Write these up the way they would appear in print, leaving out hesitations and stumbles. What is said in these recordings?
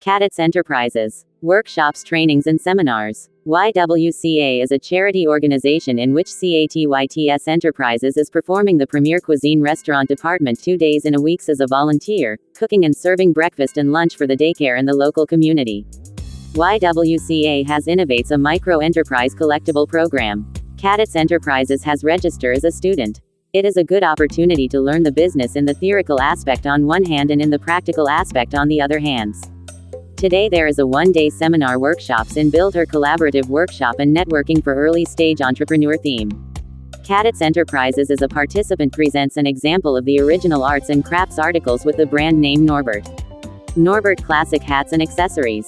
Cadets Enterprises. Workshops, trainings, and seminars. YWCA is a charity organization in which CATYTS Enterprises is performing the Premier Cuisine Restaurant Department 2 days in a week as a volunteer, cooking and serving breakfast and lunch for the daycare in the local community. YWCA has innovates a micro-enterprise collectible program. Cadets Enterprises has register as a student. It is a good opportunity to learn the business in the theoretical aspect on one hand and in the practical aspect on the other hands. Today there is a one-day seminar workshops in Build Her Collaborative Workshop and Networking for Early Stage Entrepreneur theme. Cadets Enterprises as a participant presents an example of the original arts and crafts articles with the brand name Norbert. Norbert classic hats and accessories.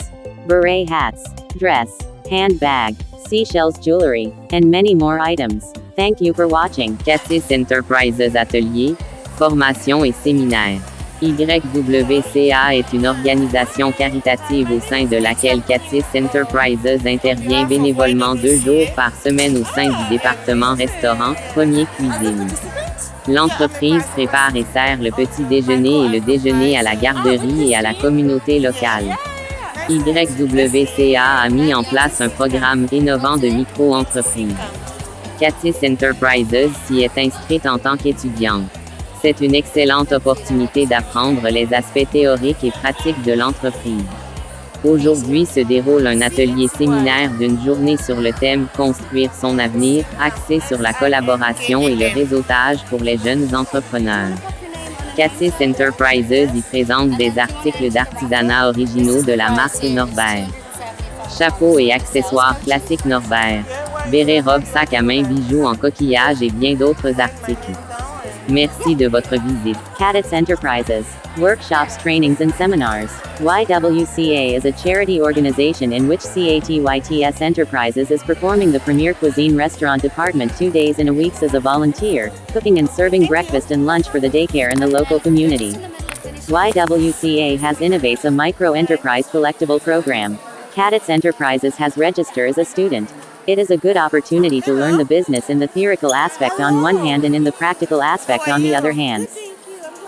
Beret hats, dress, handbag, seashells jewelry, and many more items. Thank you for watching. Cadets Enterprises Ateliers, Formation et Séminaires. YWCA est une organisation caritative au sein de laquelle Cadets Enterprises intervient bénévolement 2 jours par semaine au sein du département restaurant, Premier Cuisine. L'entreprise prépare et sert le petit déjeuner et le déjeuner à la garderie et à la communauté locale. YWCA a mis en place un programme innovant de micro-entreprises. Cadets Enterprises s'y est inscrite en tant qu'étudiante. C'est une excellente opportunité d'apprendre les aspects théoriques et pratiques de l'entreprise. Aujourd'hui se déroule un atelier séminaire d'une journée sur le thème « Construire son avenir », axé sur la collaboration et le réseautage pour les jeunes entrepreneurs. Cadets Enterprises y présente des articles d'artisanat originaux de la marque Norbert. Chapeaux et accessoires classiques Norbert. Bérets, robes, sacs à main, bijoux en coquillage et bien d'autres articles. Merci de votre visite. Cadets Enterprises. Workshops, trainings, and seminars. YWCA is a charity organization in which CATYTS Enterprises is performing the Premier Cuisine Restaurant Department 2 days in a week as a volunteer, cooking and serving breakfast and lunch for the daycare in the local community. YWCA has innovates a micro-enterprise collectible program. Cadets Enterprises has register as a student. It is a good opportunity to learn the business in the theoretical aspect on one hand and in the practical aspect on the other hand.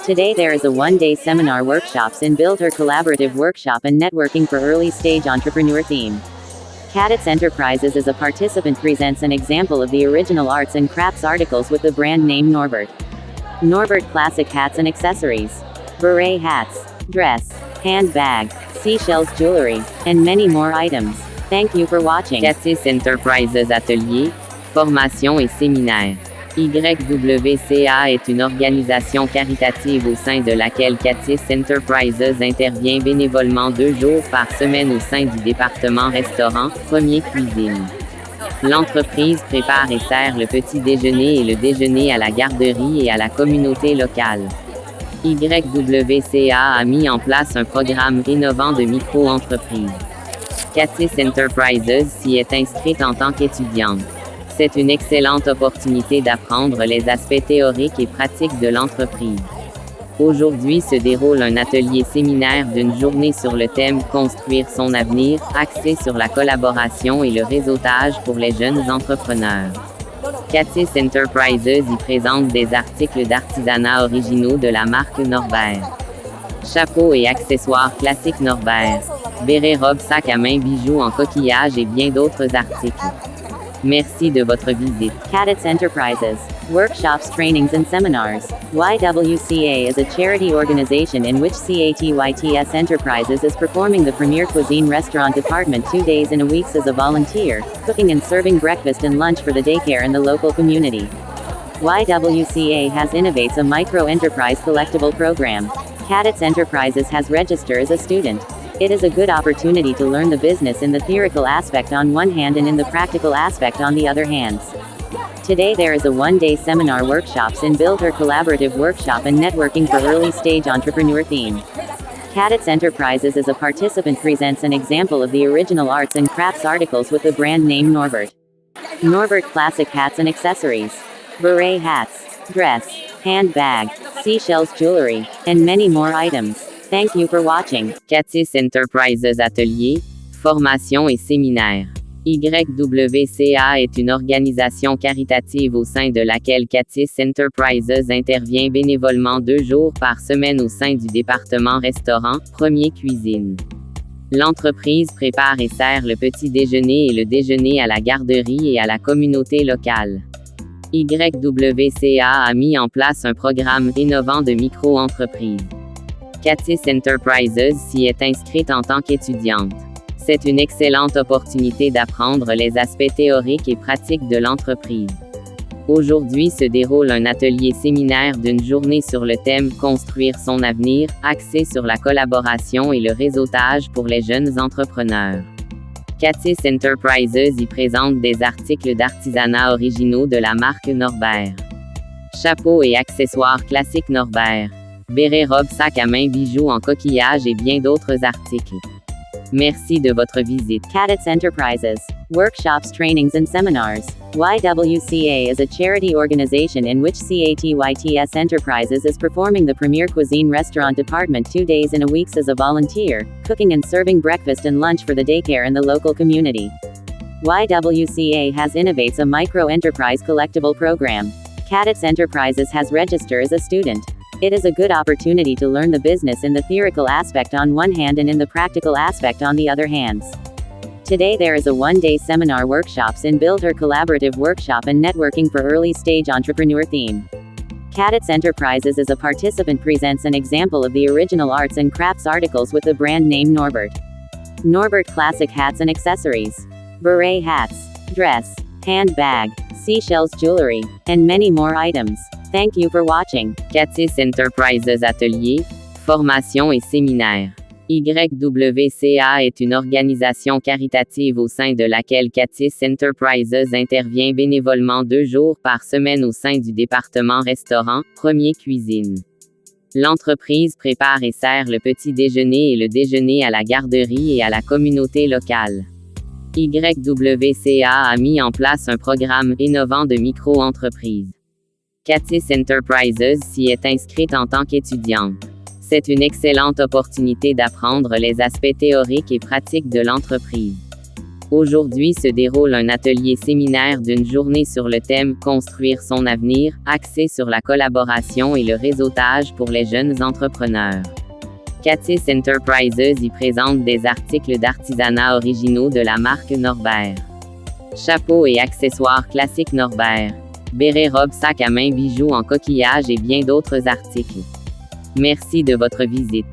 Today there is a one-day seminar workshops in Build Her Collaborative Workshop and Networking for Early Stage Entrepreneur theme. Cadets Enterprises as a participant presents an example of the original arts and crafts articles with the brand name Norbert. Norbert classic hats and accessories. Beret hats, dress, handbag, seashells jewelry, and many more items. Thank you for watching. Cadets Enterprises Ateliers, Formation et Séminaires. YWCA est une organisation caritative au sein de laquelle Cadets Enterprises intervient bénévolement 2 jours par semaine au sein du département restaurant, Premier Cuisine. L'entreprise prépare et sert le petit déjeuner et le déjeuner à la garderie et à la communauté locale. YWCA a mis en place un programme innovant de micro-entreprises. Cadets Enterprises s'y est inscrite en tant qu'étudiante. C'est une excellente opportunité d'apprendre les aspects théoriques et pratiques de l'entreprise. Aujourd'hui se déroule un atelier séminaire d'une journée sur le thème « Construire son avenir », axé sur la collaboration et le réseautage pour les jeunes entrepreneurs. Cadets Enterprises y présente des articles d'artisanat originaux de la marque Norbert. Chapeaux et accessoires classiques Norbert. Bérets, robes, sacs à main, bijoux en coquillage et bien d'autres articles. Merci de votre visite. Cadets Enterprises. Workshops, trainings, and seminars. YWCA is a charity organization in which CATYTS Enterprises is performing the Premier Cuisine Restaurant Department 2 days in a week as a volunteer, cooking and serving breakfast and lunch for the daycare in the local community. YWCA has innovates a micro-enterprise collectible program. Cadets Enterprises has register as a student. It is a good opportunity to learn the business in the theoretical aspect on one hand and in the practical aspect on the other hands. Today there is a one-day seminar workshops in Build Her Collaborative Workshop and Networking for Early Stage Entrepreneur theme. Cadets Enterprises as a participant presents an example of the original arts and crafts articles with the brand name Norbert. Norbert classic hats and accessories. Beret hats, dress, handbag, seashells jewelry, and many more items. Thank you for watching. Cadets Enterprises Ateliers, Formation et Séminaires. YWCA est une organisation caritative au sein de laquelle Cadets Enterprises intervient bénévolement 2 jours par semaine au sein du département restaurant, Premier Cuisine. L'entreprise prépare et sert le petit déjeuner et le déjeuner à la garderie et à la communauté locale. YWCA a mis en place un programme innovant de micro-entreprise. Catis Enterprises s'y est inscrite en tant qu'étudiante. C'est une excellente opportunité d'apprendre les aspects théoriques et pratiques de l'entreprise. Aujourd'hui se déroule un atelier-séminaire d'une journée sur le thème « Construire son avenir », axé sur la collaboration et le réseautage pour les jeunes entrepreneurs. Catis Enterprises y présente des articles d'artisanat originaux de la marque Norbert. Chapeaux et accessoires classiques Norbert. Bérets, robes, sacs à main, bijoux en coquillage et bien d'autres articles. Merci de votre visite. Catis Enterprises. Workshops, trainings and seminars. YWCA is a charity organization in which CATYTS Enterprises is performing the Premier Cuisine Restaurant Department 2 days in a week as a volunteer, cooking and serving breakfast and lunch for the daycare in the local community. YWCA has innovates a micro-enterprise collectible program. Catis Enterprises has register as a student. It is a good opportunity to learn the business in the theoretical aspect on one hand and in the practical aspect on the other hands. Today there is a one-day seminar workshops in Build Her collaborative workshop and networking for early-stage entrepreneur theme. Catis Enterprises as a participant presents an example of the original arts and crafts articles with the brand name Norbert. Norbert classic hats and accessories. Beret hats, dress, handbag, seashells jewelry, and many more items. Thank you for watching. Catis Enterprises Atelier, formation et séminaire. YWCA est une organisation caritative au sein de laquelle Catis Enterprises intervient bénévolement 2 jours par semaine au sein du département restaurant, Premier Cuisine. L'entreprise prépare et sert le petit déjeuner et le déjeuner à la garderie et à la communauté locale. YWCA a mis en place un programme innovant de micro-entreprise. Catis Enterprises s'y est inscrite en tant qu'étudiante. C'est une excellente opportunité d'apprendre les aspects théoriques et pratiques de l'entreprise. Aujourd'hui se déroule un atelier-séminaire d'une journée sur le thème « Construire son avenir », axé sur la collaboration et le réseautage pour les jeunes entrepreneurs. Catis Enterprises y présente des articles d'artisanat originaux de la marque Norbert. Chapeaux et accessoires classiques Norbert. Bérets, robes, sacs à main, bijoux en coquillage et bien d'autres articles. Merci de votre visite.